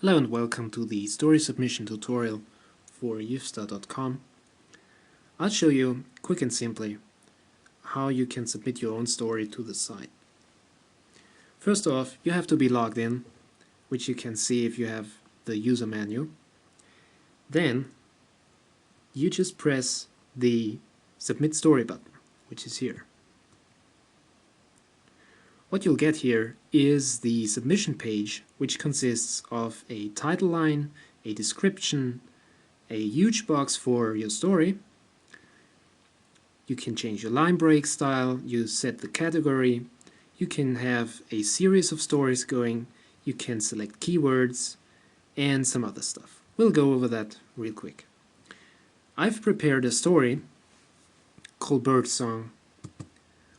Hello and welcome to the story submission tutorial for Yiffstar.com. I'll show you, quick and simply, how you can submit your own story to the site. First off, you have to be logged in, which you can see if you have the user menu. Then, you just press the Submit Story button, which is here. What you'll get here is the submission page, which consists of a title line, a description, a huge box for your story. You can change your line break style, you set the category, you can have a series of stories going, you can select keywords, and some other stuff. We'll go over that real quick. I've prepared a story called Birdsong,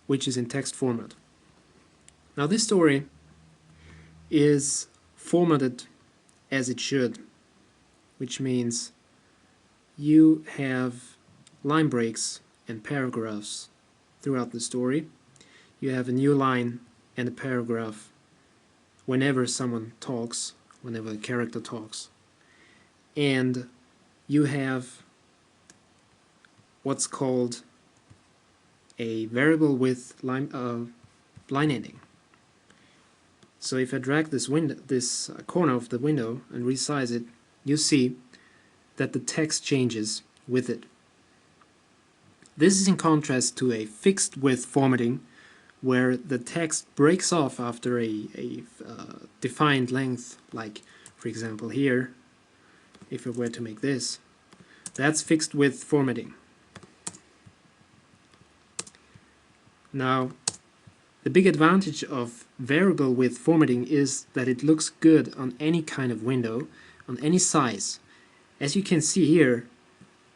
which is in text format. Now this story is formatted as it should, which means you have line breaks and paragraphs throughout the story. You have a new line and a paragraph whenever someone talks, whenever a character talks. And you have what's called a variable with line ending. So if I drag this corner of the window and resize it, you see that the text changes with it. This is in contrast to a fixed width formatting, where the text breaks off after a defined length, like for example here, if I were to make this, that's fixed width formatting. Now, the big advantage of variable width formatting is that it looks good on any kind of window, on any size. As you can see here,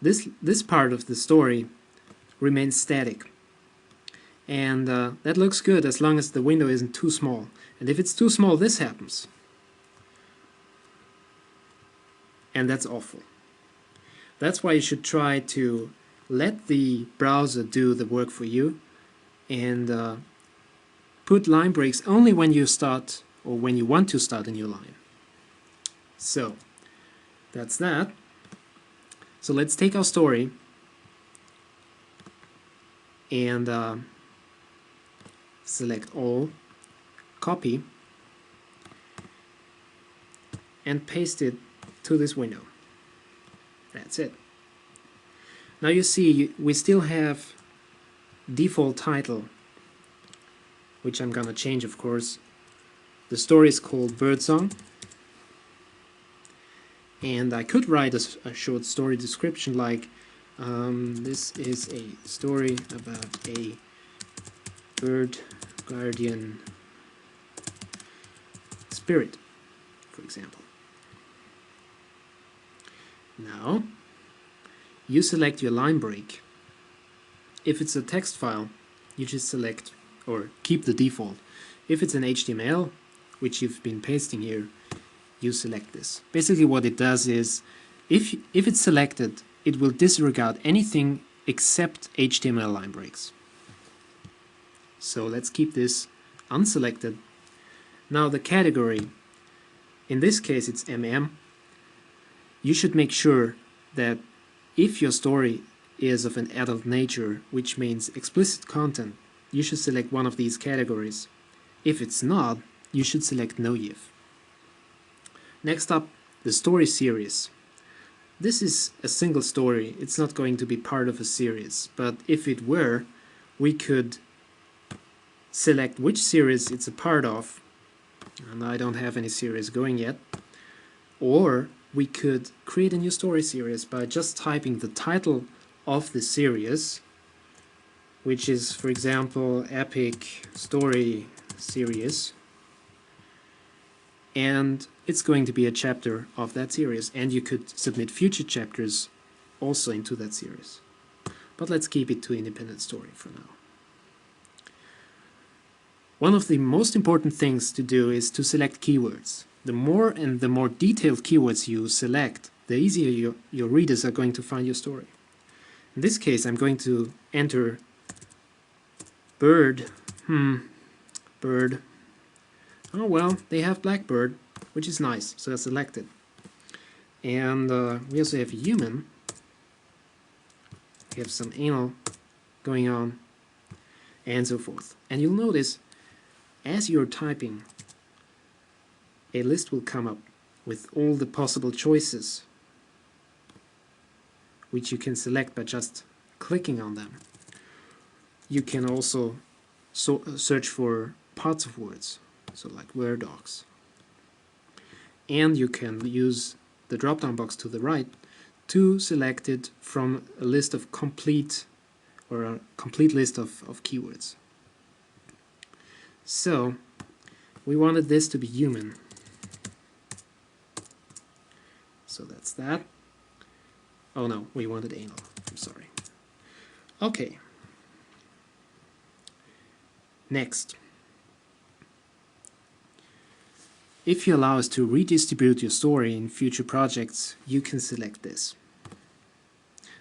this part of the story remains static. And that looks good as long as the window isn't too small. And if it's too small, this happens. And that's awful. That's why you should try to let the browser do the work for you and put line breaks only when you start or when you want to start a new line. So that's that. So let's take our story and select all, copy, and paste it to this window. That's it. Now you see we still have default title, which I'm gonna change, of course. The story is called Birdsong, and I could write a short story description like this is a story about a bird guardian spirit, for example. Now you select your line break. If it's a text file, you just select or keep the default. If it's an HTML, which you've been pasting here, you select this. Basically what it does is, if it's selected, it will disregard anything except HTML line breaks. So let's keep this unselected. Now the category, in this case it's MM. You should make sure that if your story is of an adult nature, which means explicit content, you should select one of these categories. If it's not, you should select No Yiff. Next up, the story series. This is a single story. It's not going to be part of a series, but if it were, we could select which series it's a part of, and I don't have any series going yet, or we could create a new story series by just typing the title of the series, which is, for example, Epic Story Series, and it's going to be a chapter of that series, and you could submit future chapters also into that series. But let's keep it to independent story for now. One of the most important things to do is to select keywords. The more detailed keywords you select, the easier your readers are going to find your story. In this case, I'm going to enter bird. Bird. Oh well, they have blackbird. which is nice, so it's selected. And we also have human. We have some anal going on, and so forth. And you'll notice, as you're typing, a list will come up with all the possible choices, which you can select by just clicking on them. You can also search for parts of words, so like word docs. And you can use the drop-down box to the right to select it from a list of complete, or a complete list of keywords. So we wanted this to be human, so that's that. Oh no, we wanted anal, I'm sorry. Okay, next, if you allow us to redistribute your story in future projects, you can select this.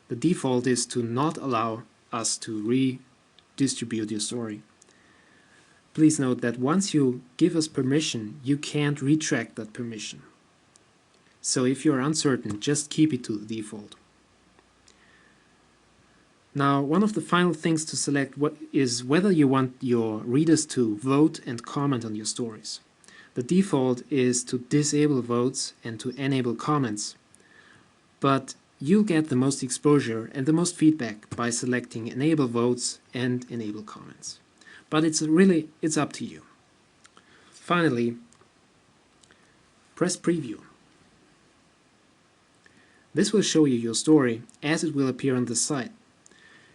The default is to not allow us to redistribute your story. Please note that once you give us permission, you can't retract that permission. So if you're uncertain, just keep it to the default. Now, one of the final things to select is whether you want your readers to vote and comment on your stories. The default is to disable votes and to enable comments, but you'll get the most exposure and the most feedback by selecting enable votes and enable comments. But it's up to you. Finally, press preview. This will show you your story as it will appear on the site.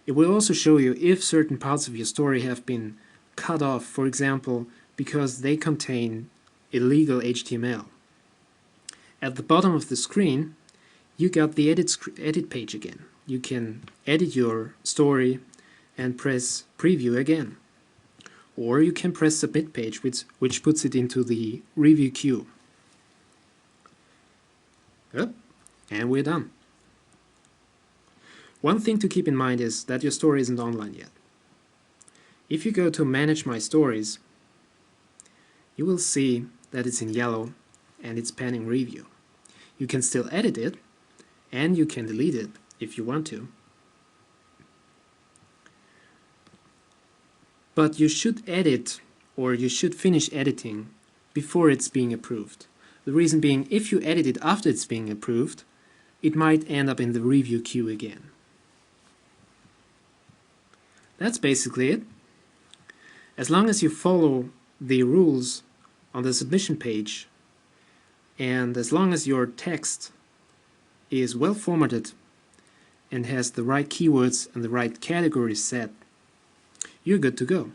It will also show you if certain parts of your story have been cut off, for example, because they contain illegal HTML. At the bottom of the screen, you got the edit page again. You can edit your story and press preview again. Or you can press submit page, which puts it into the review queue. Yep, and we're done. One thing to keep in mind is that your story isn't online yet. If you go to Manage My Stories, you will see that it's in yellow and it's pending review. You can still edit it, and you can delete it if you want to. But you should edit, or you should finish editing before it's being approved. The reason being, if you edit it after it's being approved, it might end up in the review queue again. That's basically it. As long as you follow the rules on the submission page, and as long as your text is well formatted and has the right keywords and the right categories set, you're good to go.